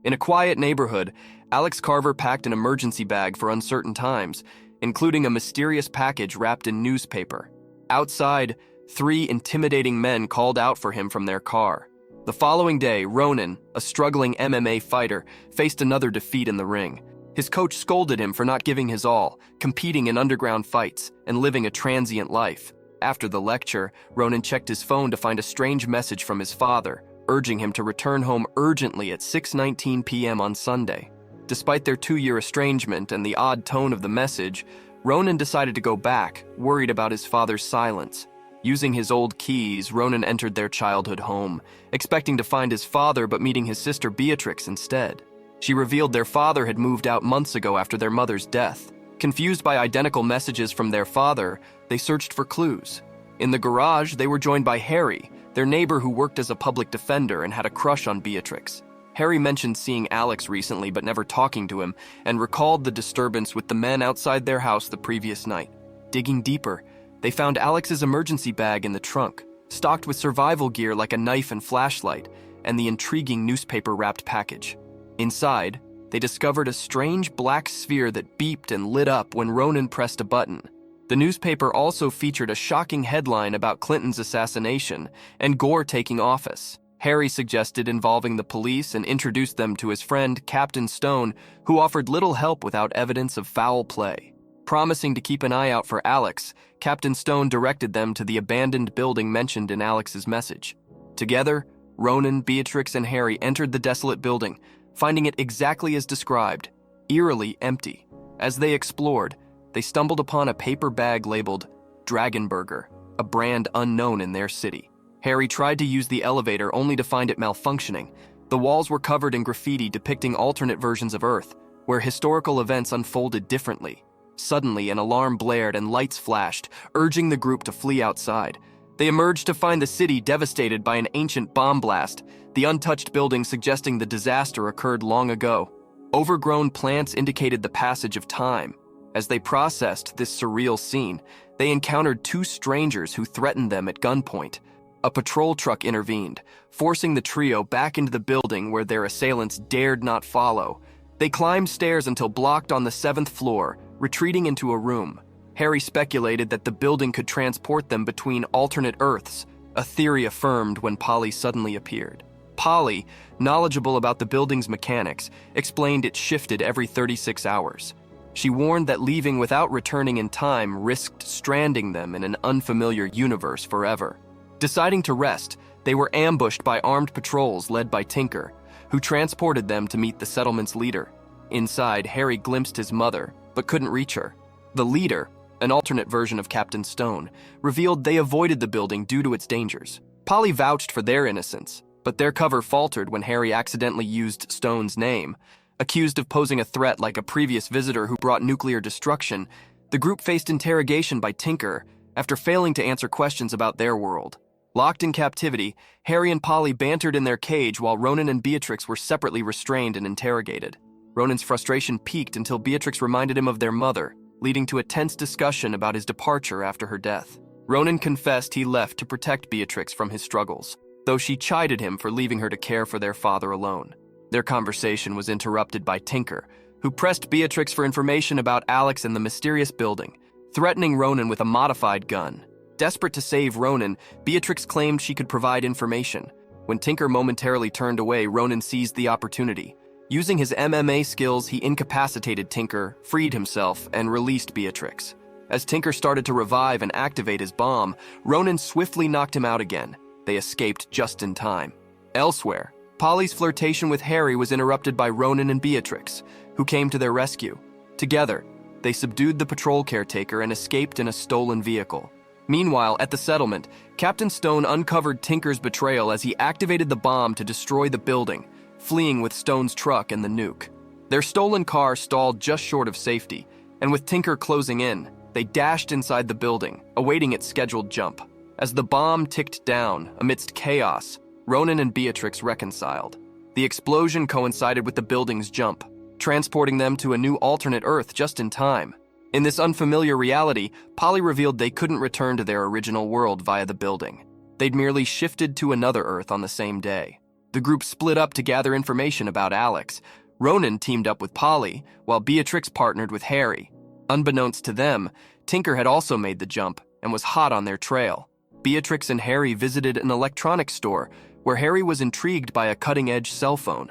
In a quiet neighborhood, Alex Carver packed an emergency bag for uncertain times, including a mysterious package wrapped in newspaper. Outside, 3 intimidating men called out for him from their car. The following day, Ronan, a struggling MMA fighter, faced another defeat in the ring. His coach scolded him for not giving his all, competing in underground fights, and living a transient life. After the lecture, Ronan checked his phone to find a strange message from his father, urging him to return home urgently at 6:19 p.m. on Sunday. Despite their 2-year estrangement and the odd tone of the message, Ronan decided to go back, worried about his father's silence. Using his old keys, Ronan entered their childhood home, expecting to find his father but meeting his sister Beatrix instead. She revealed their father had moved out months ago after their mother's death. Confused by identical messages from their father, they searched for clues. In the garage, they were joined by Harry, their neighbor who worked as a public defender and had a crush on Beatrix. Harry mentioned seeing Alex recently but never talking to him, and recalled the disturbance with the men outside their house the previous night. Digging deeper, they found Alex's emergency bag in the trunk, stocked with survival gear like a knife and flashlight, and the intriguing newspaper-wrapped package. Inside, they discovered a strange black sphere that beeped and lit up when Ronan pressed a button. The newspaper also featured a shocking headline about Clinton's assassination and Gore taking office. Harry suggested involving the police and introduced them to his friend, Captain Stone, who offered little help without evidence of foul play. Promising to keep an eye out for Alex, Captain Stone directed them to the abandoned building mentioned in Alex's message. Together, Ronan, Beatrix, and Harry entered the desolate building, finding it exactly as described, eerily empty. As they explored, they stumbled upon a paper bag labeled Dragonburger, a brand unknown in their city. Harry tried to use the elevator only to find it malfunctioning. The walls were covered in graffiti depicting alternate versions of Earth, where historical events unfolded differently. Suddenly, an alarm blared and lights flashed, urging the group to flee outside. They emerged to find the city devastated by an ancient bomb blast, the untouched building suggesting the disaster occurred long ago. Overgrown plants indicated the passage of time. As they processed this surreal scene, they encountered 2 strangers who threatened them at gunpoint. A patrol truck intervened, forcing the trio back into the building where their assailants dared not follow. They climbed stairs until blocked on the 7th floor, retreating into a room. Harry speculated that the building could transport them between alternate Earths, a theory affirmed when Polly suddenly appeared. Polly, knowledgeable about the building's mechanics, explained it shifted every 36 hours. She warned that leaving without returning in time risked stranding them in an unfamiliar universe forever. Deciding to rest, they were ambushed by armed patrols led by Tinker, who transported them to meet the settlement's leader. Inside, Harry glimpsed his mother, but couldn't reach her. The leader, an alternate version of Captain Stone, revealed they avoided the building due to its dangers. Polly vouched for their innocence, but their cover faltered when Harry accidentally used Stone's name. Accused of posing a threat like a previous visitor who brought nuclear destruction, the group faced interrogation by Tinker after failing to answer questions about their world. Locked in captivity, Harry and Polly bantered in their cage while Ronan and Beatrix were separately restrained and interrogated. Ronan's frustration peaked until Beatrix reminded him of their mother, leading to a tense discussion about his departure after her death. Ronan confessed he left to protect Beatrix from his struggles, though she chided him for leaving her to care for their father alone. Their conversation was interrupted by Tinker, who pressed Beatrix for information about Alex and the mysterious building, threatening Ronan with a modified gun. Desperate to save Ronan, Beatrix claimed she could provide information. When Tinker momentarily turned away, Ronan seized the opportunity. Using his MMA skills, he incapacitated Tinker, freed himself, and released Beatrix. As Tinker started to revive and activate his bomb, Ronan swiftly knocked him out again. They escaped just in time. Elsewhere, Polly's flirtation with Harry was interrupted by Ronan and Beatrix, who came to their rescue. Together, they subdued the patrol caretaker and escaped in a stolen vehicle. Meanwhile, at the settlement, Captain Stone uncovered Tinker's betrayal as he activated the bomb to destroy the building, fleeing with Stone's truck and the nuke. Their stolen car stalled just short of safety, and with Tinker closing in, they dashed inside the building, awaiting its scheduled jump. As the bomb ticked down, amidst chaos, Ronan and Beatrix reconciled. The explosion coincided with the building's jump, transporting them to a new alternate Earth just in time. In this unfamiliar reality, Polly revealed they couldn't return to their original world via the building. They'd merely shifted to another Earth on the same day. The group split up to gather information about Alex. Ronan teamed up with Polly, while Beatrix partnered with Harry. Unbeknownst to them, Tinker had also made the jump and was hot on their trail. Beatrix and Harry visited an electronics store where Harry was intrigued by a cutting-edge cell phone.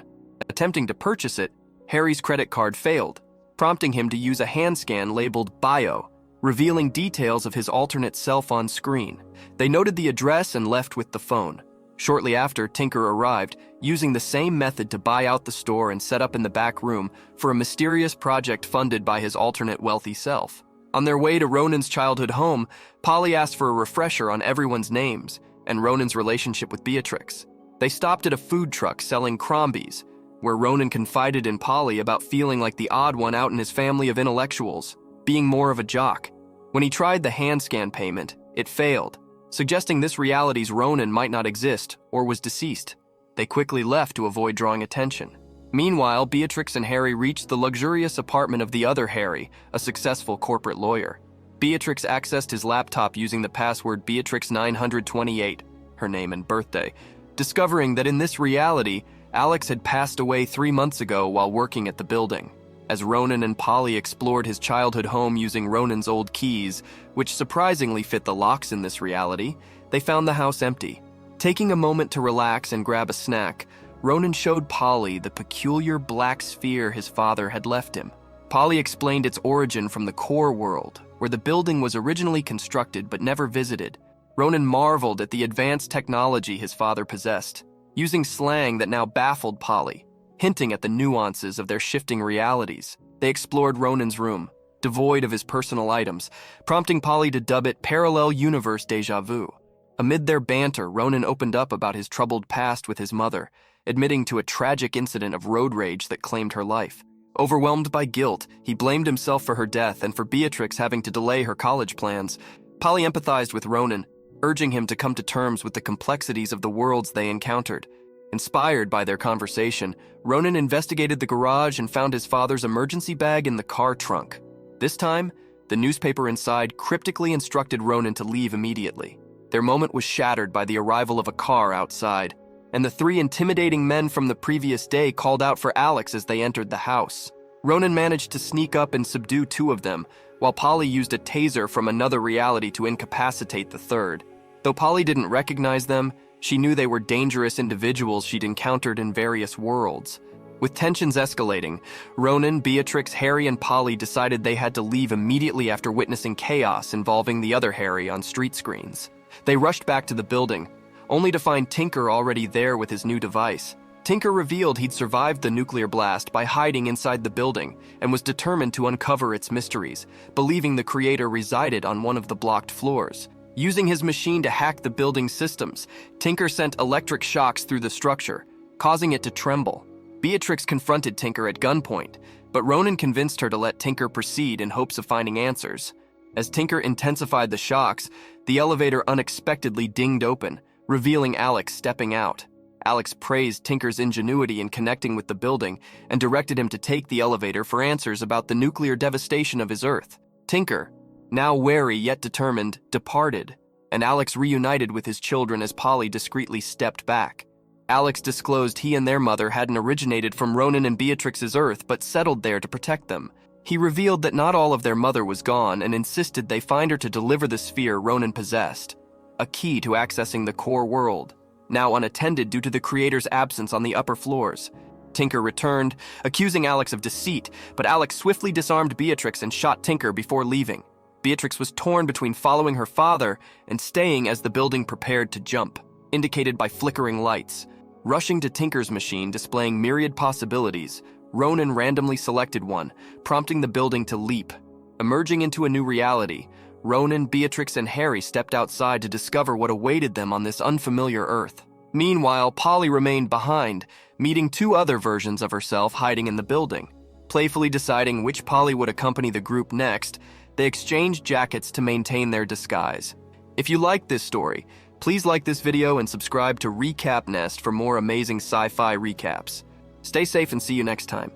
Attempting to purchase it, Harry's credit card failed, prompting him to use a hand scan labeled Bio, revealing details of his alternate self on screen. They noted the address and left with the phone. Shortly after, Tinker arrived, using the same method to buy out the store and set up in the back room for a mysterious project funded by his alternate wealthy self. On their way to Ronan's childhood home, Polly asked for a refresher on everyone's names and Ronan's relationship with Beatrix. They stopped at a food truck selling crombies, where Ronan confided in Polly about feeling like the odd one out in his family of intellectuals, being more of a jock. When he tried the hand scan payment, it failed, suggesting this reality's Ronan might not exist or was deceased. They quickly left to avoid drawing attention. Meanwhile, Beatrix and Harry reached the luxurious apartment of the other Harry, a successful corporate lawyer. Beatrix accessed his laptop using the password Beatrix928, her name and birthday, discovering that in this reality, Alex had passed away 3 months ago while working at the building. As Ronan and Polly explored his childhood home using Ronan's old keys, which surprisingly fit the locks in this reality, they found the house empty. Taking a moment to relax and grab a snack, Ronan showed Polly the peculiar black sphere his father had left him. Polly explained its origin from the core world, where the building was originally constructed but never visited. Ronan marveled at the advanced technology his father possessed, using slang that now baffled Polly, hinting at the nuances of their shifting realities. They explored Ronan's room, devoid of his personal items, prompting Polly to dub it Parallel Universe Deja Vu. Amid their banter, Ronan opened up about his troubled past with his mother, admitting to a tragic incident of road rage that claimed her life. Overwhelmed by guilt, he blamed himself for her death and for Beatrix having to delay her college plans. Polly empathized with Ronan, urging him to come to terms with the complexities of the worlds they encountered. Inspired by their conversation, Ronan investigated the garage and found his father's emergency bag in the car trunk. This time, the newspaper inside cryptically instructed Ronan to leave immediately. Their moment was shattered by the arrival of a car outside, and the 3 intimidating men from the previous day called out for Alex as they entered the house. Ronan managed to sneak up and subdue 2 of them, while Polly used a taser from another reality to incapacitate the 3rd. Though Polly didn't recognize them, she knew they were dangerous individuals she'd encountered in various worlds. With tensions escalating, Ronan, Beatrix, Harry, and Polly decided they had to leave immediately after witnessing chaos involving the other Harry on street screens. They rushed back to the building, only to find Tinker already there with his new device. Tinker revealed he'd survived the nuclear blast by hiding inside the building and was determined to uncover its mysteries, believing the creator resided on one of the blocked floors. Using his machine to hack the building's systems, Tinker sent electric shocks through the structure, causing it to tremble. Beatrix confronted Tinker at gunpoint, but Ronan convinced her to let Tinker proceed in hopes of finding answers. As Tinker intensified the shocks, the elevator unexpectedly dinged open, revealing Alex stepping out. Alex praised Tinker's ingenuity in connecting with the building and directed him to take the elevator for answers about the nuclear devastation of his Earth. Tinker, now wary yet determined, departed, and Alex reunited with his children as Polly discreetly stepped back. Alex disclosed he and their mother hadn't originated from Ronan and Beatrix's Earth but settled there to protect them. He revealed that not all of their mother was gone and insisted they find her to deliver the sphere Ronan possessed, a key to accessing the core world, now unattended due to the creator's absence on the upper floors. Tinker returned, accusing Alex of deceit, but Alex swiftly disarmed Beatrix and shot Tinker before leaving. Beatrix was torn between following her father and staying as the building prepared to jump, indicated by flickering lights. Rushing to Tinker's machine displaying myriad possibilities, Ronan randomly selected one, prompting the building to leap. Emerging into a new reality, Ronan, Beatrix, and Harry stepped outside to discover what awaited them on this unfamiliar Earth. Meanwhile, Polly remained behind, meeting 2 other versions of herself hiding in the building. Playfully deciding which Polly would accompany the group next, they exchanged jackets to maintain their disguise. If you liked this story, please like this video and subscribe to Recap Nest for more amazing sci-fi recaps. Stay safe and see you next time.